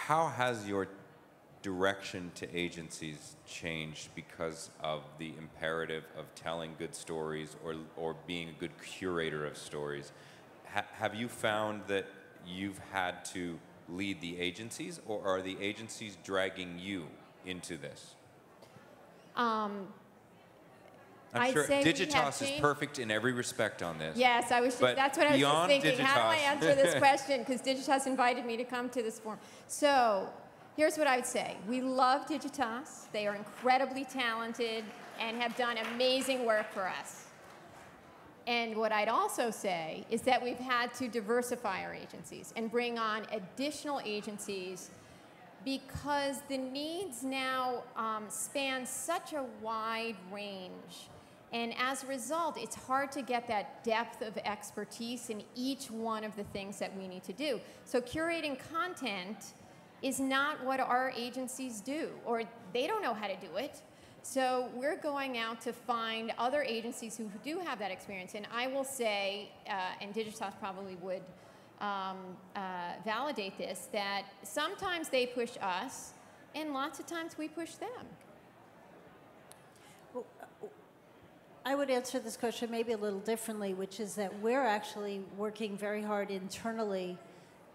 how has your direction to agencies changed because of the imperative of telling good stories or being a good curator of stories? Have you found that you've had to lead the agencies, or are the agencies dragging you into this? I'm sure Digitas is perfect in every respect on this. Yes, that's what I was just thinking. Digitas. How do I answer this question? Because Digitas invited me to come to this forum. So here's what I would say. We love Digitas. They are incredibly talented and have done amazing work for us. And what I'd also say is that we've had to diversify our agencies and bring on additional agencies because the needs now span such a wide range. And as a result, it's hard to get that depth of expertise in each one of the things that we need to do. So curating content is not what our agencies do, or they don't know how to do it. So we're going out to find other agencies who do have that experience. And I will say, and Digitas probably would validate this, that sometimes they push us, and lots of times we push them. Well, I would answer this question maybe a little differently, which is that we're actually working very hard internally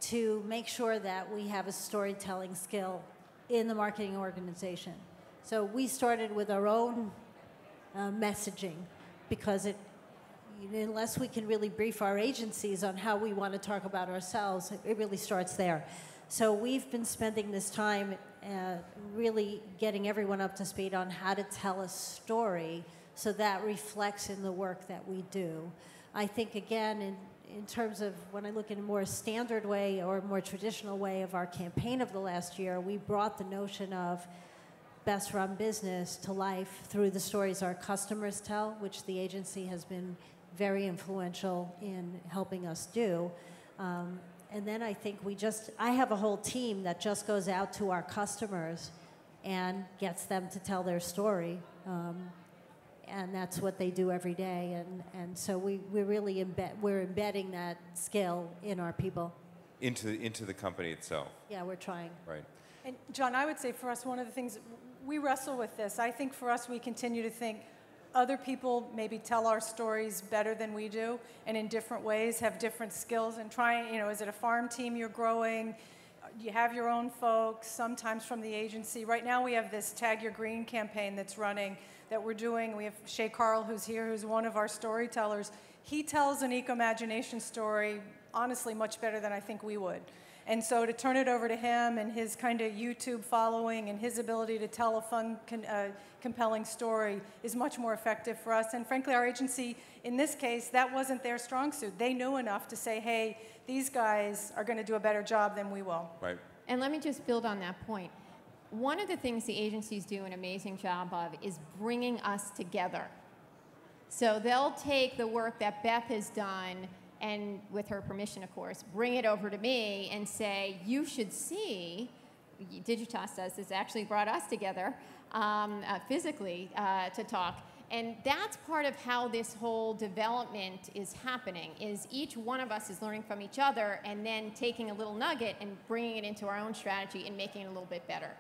to make sure that we have a storytelling skill in the marketing organization. So we started with our own messaging because unless we can really brief our agencies on how we want to talk about ourselves, it really starts there. So we've been spending this time really getting everyone up to speed on how to tell a story so that reflects in the work that we do. I think, again, in terms of when I look in a more standard way or a more traditional way of our campaign of the last year, we brought the notion of best run business to life through the stories our customers tell, which the agency has been very influential in helping us do. And then I think I have a whole team that just goes out to our customers and gets them to tell their story. And that's what they do every day. And so we're really embedding that skill in our people. Into the company itself. Yeah, we're trying. Right. And John, I would say for us, one of the things, we wrestle with this. I think for us, we continue to think other people maybe tell our stories better than we do, and in different ways, have different skills, and trying, is it a farm team you're growing? You have your own folks, sometimes from the agency. Right now we have this Tag Your Green campaign that's running, that we're doing. We have Shay Carl, who's here, who's one of our storytellers. He tells an eco-imagination story, honestly, much better than I think we would. And so to turn it over to him and his kind of YouTube following and his ability to tell a fun, compelling story is much more effective for us. And frankly, our agency, in this case, that wasn't their strong suit. They knew enough to say, hey, these guys are going to do a better job than we will. Right. And let me just build on that point. One of the things the agencies do an amazing job of is bringing us together. So they'll take the work that Beth has done, and with her permission, of course, bring it over to me and say, you should see, Digitas does this, actually brought us together physically to talk. And that's part of how this whole development is happening, is each one of us is learning from each other and then taking a little nugget and bringing it into our own strategy and making it a little bit better.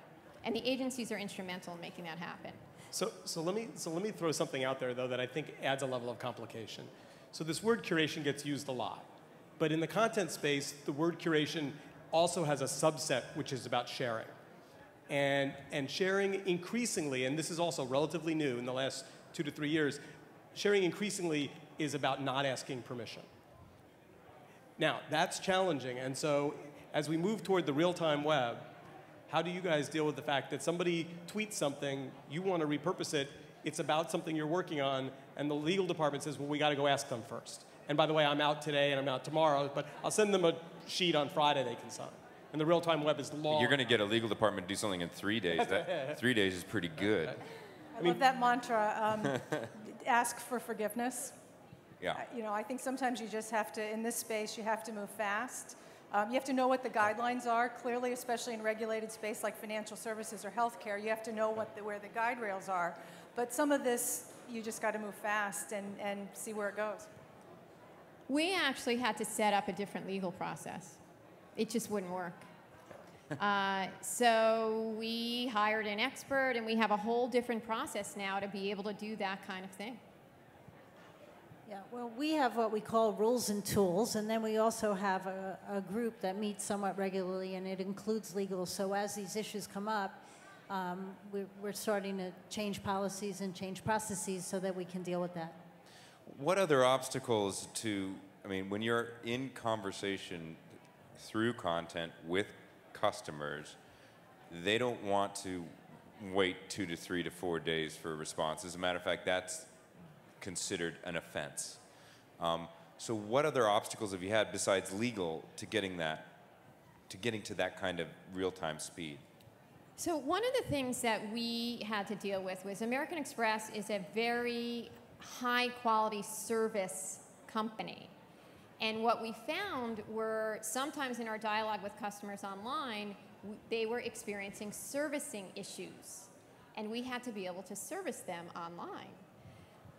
And the agencies are instrumental in making that happen. So let me throw something out there, though, that I think adds a level of complication. So this word curation gets used a lot. But in the content space, the word curation also has a subset which is about sharing. And sharing increasingly, and this is also relatively new in the last 2 to 3 years, sharing increasingly is about not asking permission. Now, that's challenging. And so as we move toward the real-time web, how do you guys deal with the fact that somebody tweets something, you want to repurpose it, it's about something you're working on, and the legal department says, well, we got to go ask them first. And by the way, I'm out today and I'm out tomorrow, but I'll send them a sheet on Friday they can sign. And the real-time web is long. You're going to get a legal department to do something in 3 days. 3 days is pretty good. I love that mantra, ask for forgiveness. Yeah. I think sometimes you just have to, in this space, you have to move fast. You have to know what the guidelines are. Clearly, especially in regulated space like financial services or healthcare, you have to know where the guide rails are. But some of this, you just got to move fast and see where it goes. We actually had to set up a different legal process. It just wouldn't work. So we hired an expert, and we have a whole different process now to be able to do that kind of thing. Yeah, well, we have what we call rules and tools, and then we also have a group that meets somewhat regularly, and it includes legal. So as these issues come up, we're starting to change policies and change processes so that we can deal with that. What other obstacles when you're in conversation through content with customers, they don't want to wait 2 to 3 to 4 days for a response. As a matter of fact, that's considered an offense. So what other obstacles have you had besides legal to getting to that kind of real-time speed? So one of the things that we had to deal with was American Express is a very high-quality service company. And what we found were sometimes in our dialogue with customers online, they were experiencing servicing issues. And we had to be able to service them online.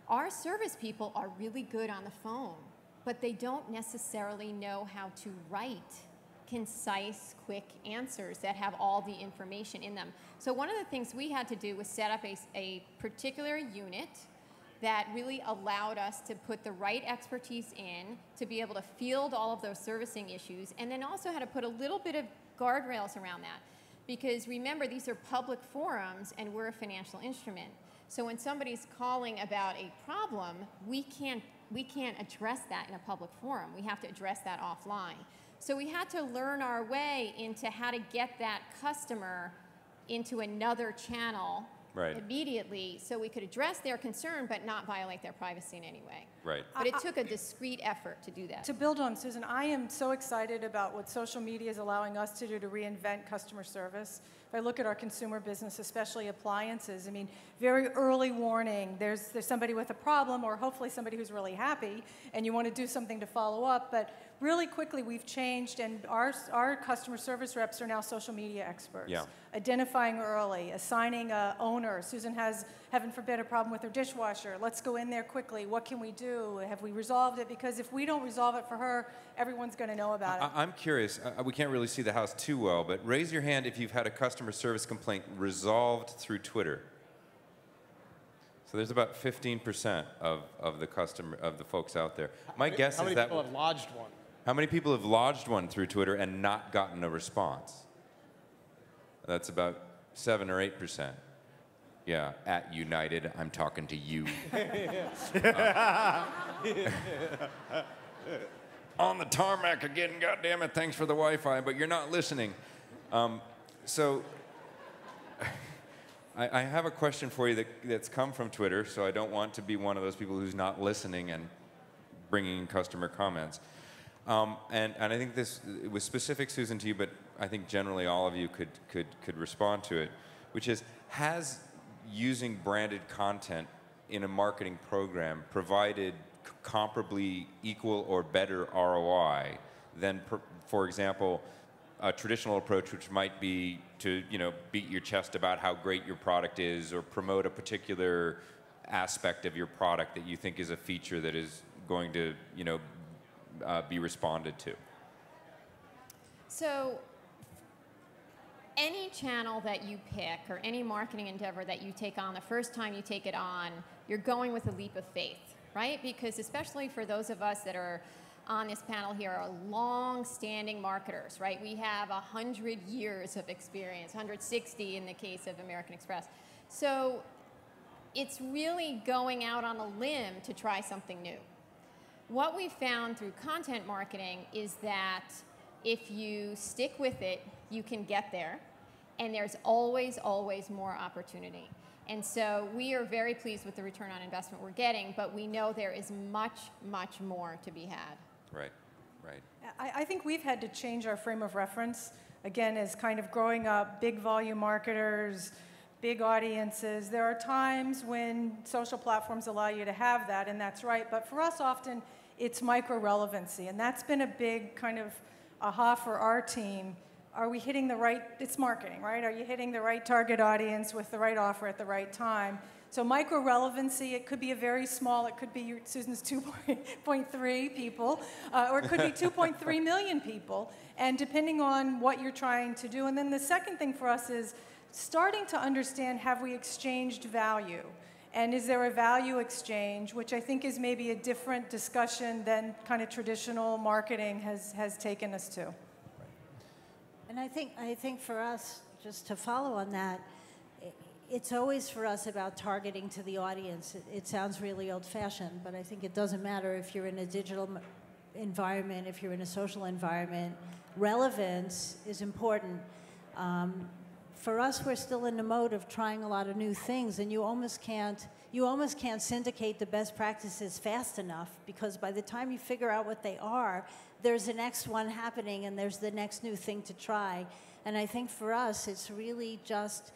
Our service people are really good on the phone, but they don't necessarily know how to write concise, quick answers that have all the information in them. So one of the things we had to do was set up a particular unit that really allowed us to put the right expertise in to be able to field all of those servicing issues, and then also had to put a little bit of guardrails around that. Because remember, these are public forums, and we're a financial instrument. So when somebody's calling about a problem, we can't address that in a public forum. We have to address that offline. So we had to learn our way into how to get that customer into another channel immediately so we could address their concern but not violate their privacy in any way. Right. But it took a discrete effort to do that. To build on Susan, I am so excited about what social media is allowing us to do to reinvent customer service. If I look at our consumer business, especially appliances, I mean, very early warning, there's somebody with a problem, or hopefully somebody who's really happy, and you want to do something to follow up, but really quickly we've changed, and our customer service reps are now social media experts. Yeah. Identifying early, assigning a owner. Susan has, heaven forbid, a problem with her dishwasher. Let's go in there quickly. What can we do? Have we resolved it? Because if we don't resolve it for her, everyone's going to know about it. I'm curious. We can't really see the house too well, but raise your hand if you've had a customer service complaint resolved through Twitter. So there's about 15% of the folks out there. My guess How is many that. people have lodged one? How many people have lodged one through Twitter and not gotten a response? That's about 7 or 8%. Yeah, at United, I'm talking to you. On the tarmac again, goddammit, thanks for the Wi-Fi, but you're not listening. So I have a question for you that's come from Twitter, so I don't want to be one of those people who's not listening and bringing in customer comments. And I think this was specific, Susan, to you, but I think generally all of you could respond to it, which is, has using branded content in a marketing program provided comparably equal or better ROI than, for example, a traditional approach, which might be to beat your chest about how great your product is, or promote a particular aspect of your product that you think is a feature that is going to be responded to? So any channel that you pick or any marketing endeavor that you take on, the first time you take it on, you're going with a leap of faith, right? Because especially for those of us that are on this panel here are long-standing marketers, right? We have 100 years of experience, 160 in the case of American Express. So it's really going out on a limb to try something new. What we found through content marketing is that if you stick with it, you can get there, and there's always, always more opportunity. And so we are very pleased with the return on investment we're getting, but we know there is much, much more to be had. Right, right. I think we've had to change our frame of reference, again, as kind of growing up, big volume marketers, big audiences. There are times when social platforms allow you to have that, and that's right. But for us, often, it's micro-relevancy, and that's been a big kind of aha for our team. Are we hitting the right, it's marketing, right? Are you hitting the right target audience with the right offer at the right time? So micro-relevancy, it could be a very small, it could be Susan's 2.3 people, or it could be 2.3 million people, and depending on what you're trying to do. And then the second thing for us is starting to understand, have we exchanged value? And is there a value exchange, which I think is maybe a different discussion than kind of traditional marketing has taken us to. And I think for us, just to follow on that, it's always for us about targeting to the audience. It sounds really old-fashioned, but I think it doesn't matter if you're in a digital environment, if you're in a social environment. Relevance is important. For us, we're still in the mode of trying a lot of new things, and you almost can't syndicate the best practices fast enough, because by the time you figure out what they are, there's the next one happening, and there's the next new thing to try. And I think for us, it's really just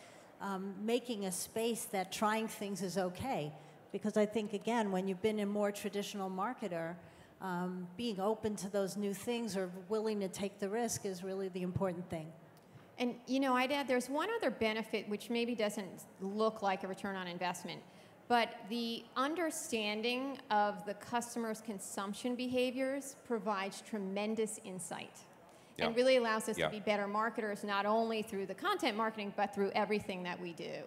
making a space that trying things is okay. Because I think, again, when you've been a more traditional marketer, being open to those new things or willing to take the risk is really the important thing. And, I'd add there's one other benefit which maybe doesn't look like a return on investment, but the understanding of the customer's consumption behaviors provides tremendous insight. And really allows us to be better marketers, not only through the content marketing, but through everything that we do.